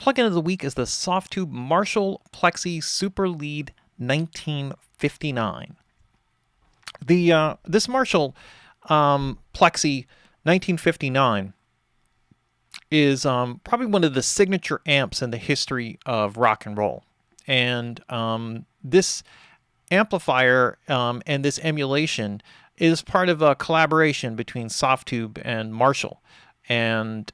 Plugin of the week is the Softube Marshall Plexi Super Lead 1959. This Marshall Plexi 1959 is probably one of the signature amps in the history of rock and roll. And this amplifier and this emulation is part of a collaboration between Softube and Marshall. And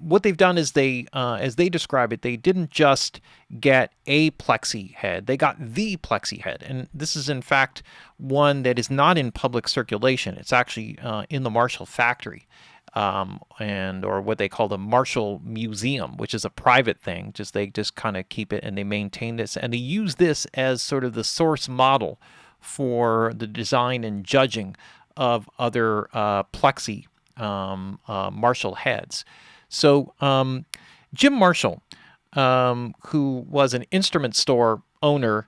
what they've done is they, as they describe it, they didn't just get a Plexi head, they got the Plexi head. And this is in fact one that is not in public circulation. It's actually in the Marshall factory. Or what they call the Marshall Museum, which is a private thing. They just kind of keep it and they maintain this, and they use this as sort of the source model for the design and judging of other Plexi Marshall heads. So Jim Marshall, who was an instrument store owner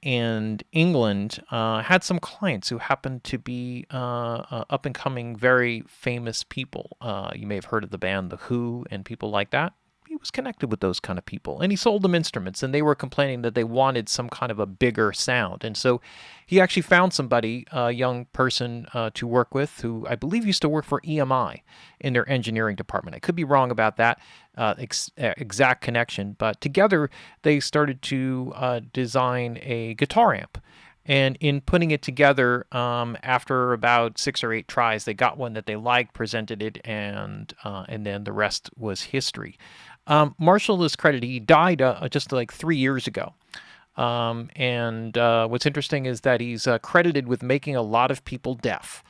in England, had some clients who happened to be up and coming, very famous people. You may have heard of the band The Who and people like that. He was connected with those kind of people, and he sold them instruments, and they were complaining that they wanted some kind of a bigger sound. And so he actually found somebody, a young person to work with, who I believe used to work for EMI in their engineering department. I could be wrong about that exact connection, but together they started to design a guitar amp. And in putting it together, after about 6 or 8 tries, they got one that they liked, presented it, and then the rest was history. Marshall is credited. He died just like 3 years ago. And what's interesting is that he's credited with making a lot of people deaf,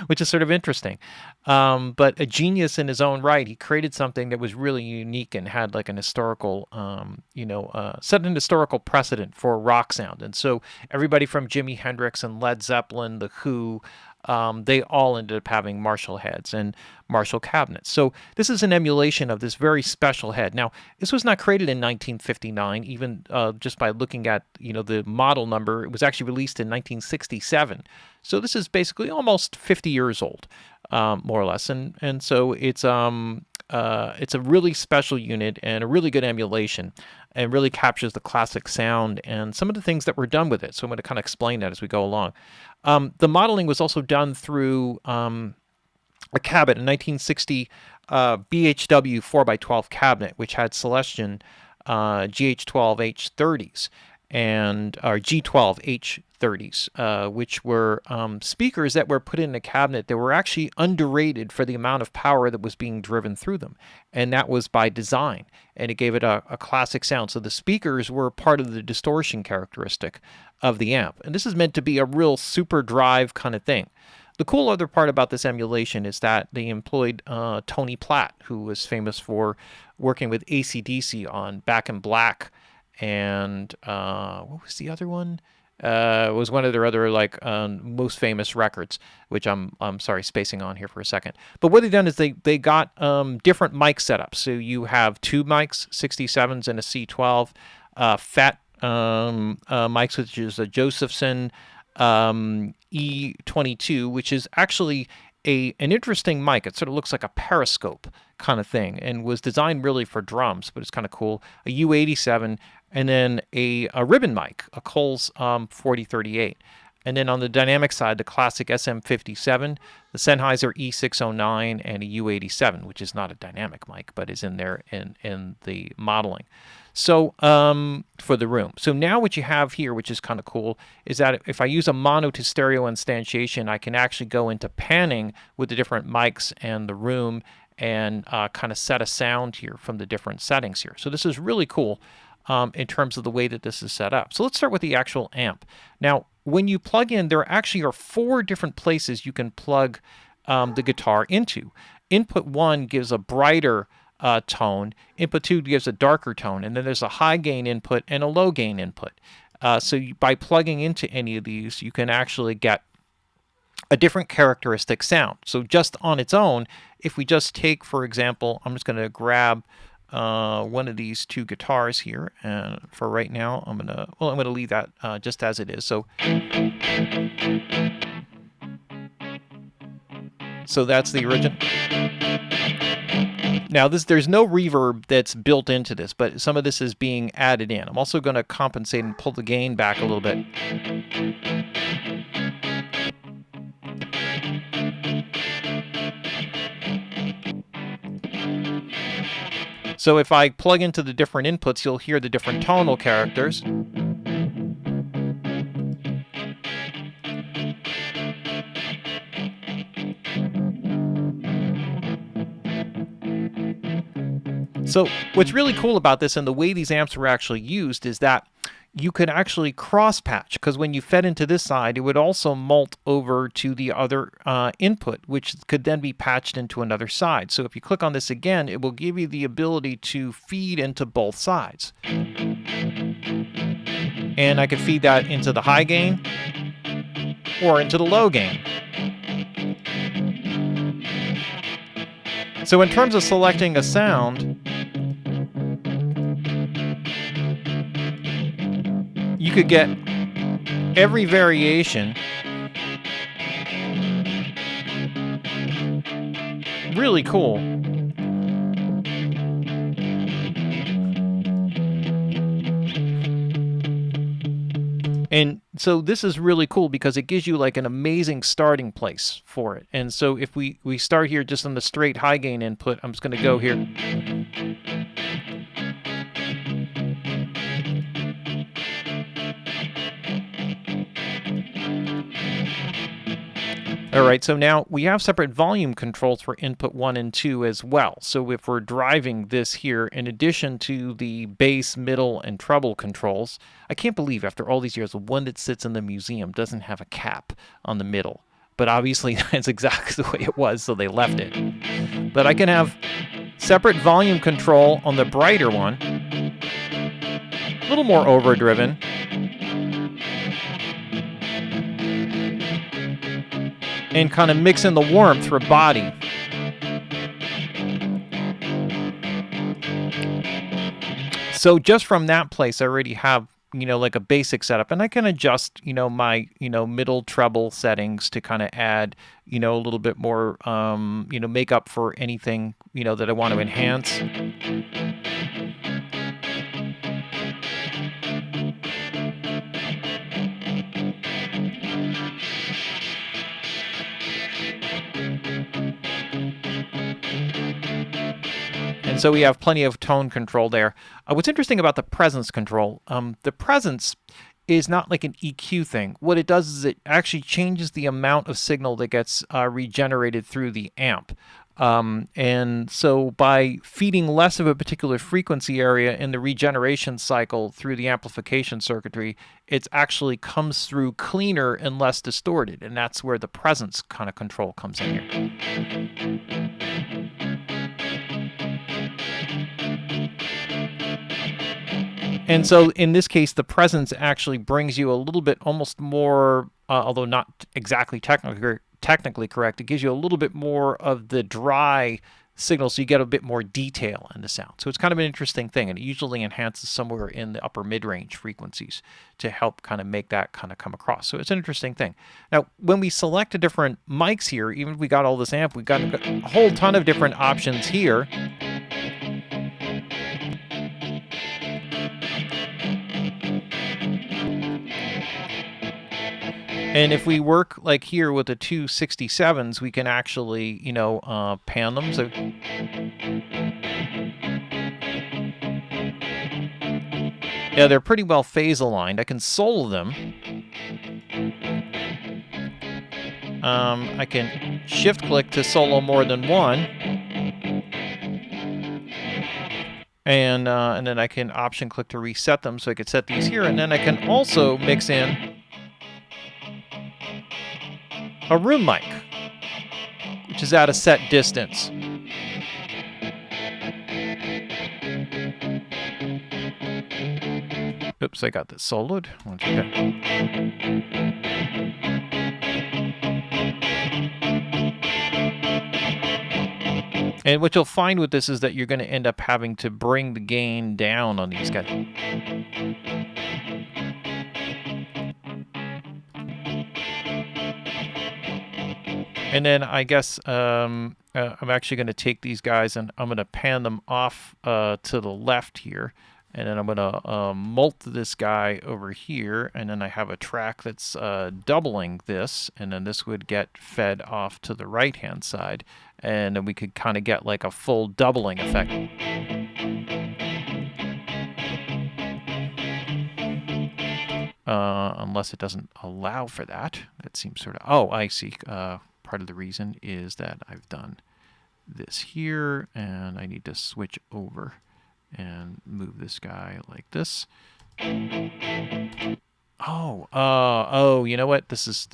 which is sort of interesting. But a genius in his own right. He created something that was really unique and had like an historical, set an historical precedent for rock sound. And so everybody from Jimi Hendrix and Led Zeppelin, The Who, they all ended up having Marshall heads and Marshall cabinets. So this is an emulation of this very special head. Now, this was not created in 1959, even just by looking at the model number. It was actually released in 1967. So this is basically almost 50 years old, more or less. And so it's a really special unit and a really good emulation, and really captures the classic sound and some of the things that were done with it. So I'm going to kind of explain that as we go along. The modeling was also done through a cabinet, a 1960 BHW 4x12 cabinet, which had Celestion GH12H30s or G12H30s, which were speakers that were put in the cabinet that were actually underrated for the amount of power that was being driven through them. And that was by design, and it gave it a classic sound. So the speakers were part of the distortion characteristic of the amp. And this is meant to be a real super drive kind of thing. The cool other part about this emulation is that they employed Tony Platt, who was famous for working with AC/DC on Back in Black, and what was the other one? It was one of their other most famous records, which I'm sorry, spacing on here for a second. But what they've done is they got different mic setups. So you have 2 mics, 67s and a C12, fat mics, which is a Josephson E22, which is actually an interesting mic. It sort of looks like a periscope kind of thing, and was designed really for drums, but it's kind of cool. A U87, and then a ribbon mic, a Coles 4038. And then on the dynamic side, the classic SM57, the Sennheiser E609, and a U87, which is not a dynamic mic, but is in there in the modeling. So for the room. So now what you have here, which is kind of cool, is that if I use a mono to stereo instantiation, I can actually go into panning with the different mics and the room, and kind of set a sound here from the different settings here. So this is really cool in terms of the way that this is set up. So let's start with the actual amp. Now, when you plug in, there actually are 4 different places you can plug the guitar into. Input 1 gives a brighter tone. Input 2 gives a darker tone. And then there's a high gain input and a low gain input. By plugging into any of these, you can actually get a different characteristic sound. So just on its own, if we just take, for example, I'm just going to grab one of these 2 guitars here, and for right now, I'm gonna leave that just as it is. So that's the original. Now, there's no reverb that's built into this, but some of this is being added in. I'm also going to compensate and pull the gain back a little bit. So if I plug into the different inputs, you'll hear the different tonal characters. So what's really cool about this and the way these amps were actually used is that you could actually cross patch, because when you fed into this side, it would also mult over to the other input, which could then be patched into another side. So if you click on this again, it will give you the ability to feed into both sides. And I could feed that into the high gain or into the low gain. So in terms of selecting a sound, you could get every variation. Really cool. And so this is really cool because it gives you like an amazing starting place for it. And so if we start here just on the straight high gain input, I'm just going to go here. All right, so now we have separate volume controls for input 1 and 2 as well. So if we're driving this here, in addition to the bass, middle, and treble controls, I can't believe after all these years, the one that sits in the museum doesn't have a cap on the middle. But obviously that's exactly the way it was, so they left it. But I can have separate volume control on the brighter one, a little more overdriven. And kind of mix in the warmth for body. So just from that place, I already have, like a basic setup, and I can adjust, my, middle treble settings to kind of add, a little bit more, make up for anything, that I want to enhance. And so we have plenty of tone control there. What's interesting about the presence control, the presence is not like an EQ thing. What it does is it actually changes the amount of signal that gets regenerated through the amp. And so by feeding less of a particular frequency area in the regeneration cycle through the amplification circuitry, it actually comes through cleaner and less distorted. And that's where the presence kind of control comes in here. And so in this case, the presence actually brings you a little bit almost more, although not exactly technically correct, it gives you a little bit more of the dry signal, so you get a bit more detail in the sound. So it's kind of an interesting thing, and it usually enhances somewhere in the upper mid-range frequencies to help kind of make that kind of come across. So it's an interesting thing. Now, when we select the different mics here, even if we got all this amp, we got a whole ton of different options here. And if we work like here with the 267s, we can actually, pan them. So yeah, they're pretty well phase aligned. I can solo them. I can shift click to solo more than one. And then I can option click to reset them. So I could set these here, and then I can also mix in a room mic, which is at a set distance. Oops, I got this soloed. And what you'll find with this is that you're going to end up having to bring the gain down on these guys. And then I guess I'm actually going to take these guys and I'm going to pan them off to the left here. And then I'm going to mult this guy over here. And then I have a track that's doubling this. And then this would get fed off to the right-hand side. And then we could kind of get like a full doubling effect. Unless it doesn't allow for that. That seems sort of... Oh, I see. Part of the reason is that I've done this here. And I need to switch over and move this guy like this. Oh, you know what? This is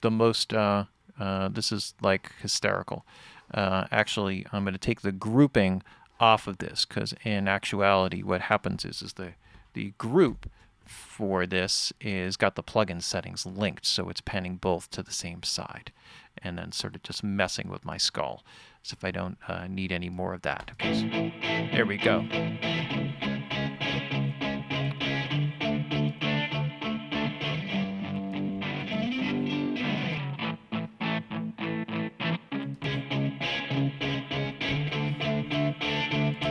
the most, this is like hysterical. Actually, I'm going to take the grouping off of this, because in actuality, what happens is the group for this is got the plugin settings linked, so it's panning both to the same side, and then sort of just messing with my skull. So if I don't need any more of that. Okay, so there we go.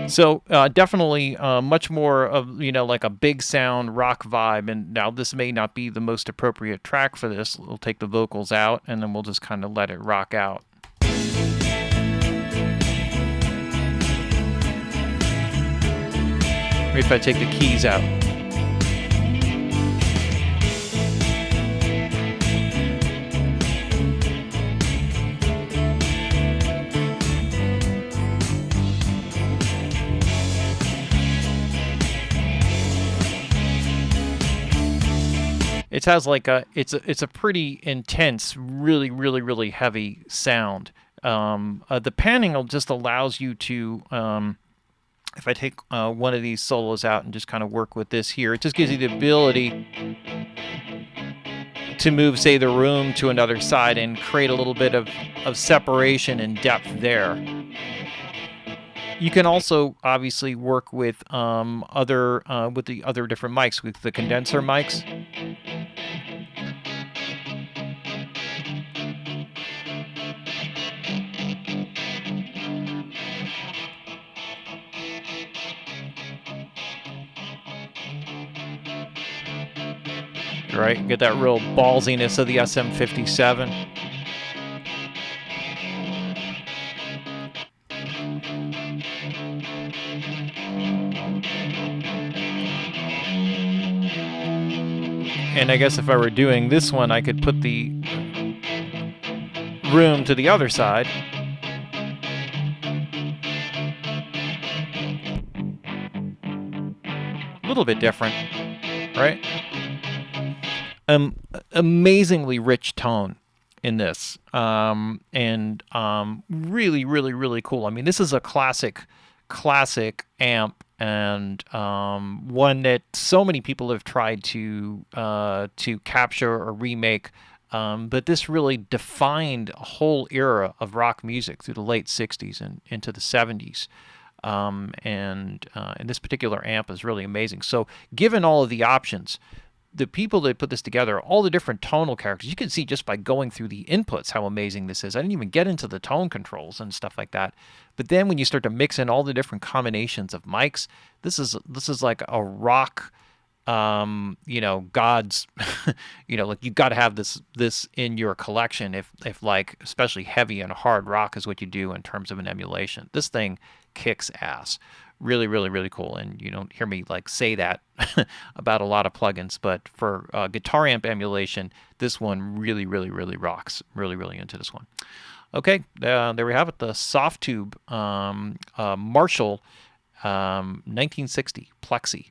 So definitely much more of, like a big sound rock vibe. And now this may not be the most appropriate track for this. We'll take the vocals out and then we'll just kind of let it rock out. Maybe if I take the keys out. It has like it's a pretty intense, really heavy sound. The panning just allows you to, if I take one of these solos out and just kind of work with this here, it just gives you the ability to move, say, the room to another side and create a little bit of separation and depth there. You can also obviously work with the other different mics, with the condenser mics. Right, get that real ballsiness of the SM57. And I guess if I were doing this one, I could put the room to the other side. A little bit different, right? Amazingly rich tone in this, and really cool. I mean, this is a classic amp, and one that so many people have tried to capture or remake, but this really defined a whole era of rock music through the late 60s and into the 70s. And this particular amp is really amazing. So given all of the options, the people that put this together, all the different tonal characters, you can see just by going through the inputs how amazing this is. I didn't even get into the tone controls and stuff like that. But then when you start to mix in all the different combinations of mics, this is like a rock, God's, like you got to have this in your collection if like especially heavy and hard rock is what you do in terms of an emulation. This thing kicks ass. Really cool. And you don't hear me like say that about a lot of plugins, but for guitar amp emulation, this one really rocks. Really into this one. Okay, there we have it. The Softube Marshall 1960 Plexi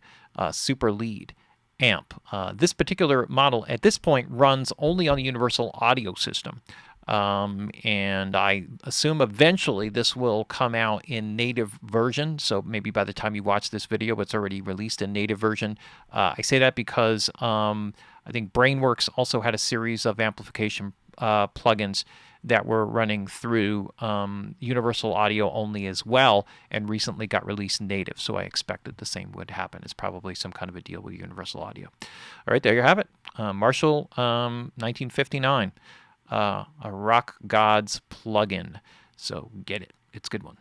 Super Lead amp. This particular model at this point runs only on the Universal Audio system. And I assume eventually this will come out in native version. So maybe by the time you watch this video, it's already released in native version. I say that because I think Brainworks also had a series of amplification plugins that were running through Universal Audio only as well, and recently got released native. So I expected the same would happen. It's probably some kind of a deal with Universal Audio. All right, there you have it. Marshall 1959. A Rock Gods plugin. So get it. It's a good one.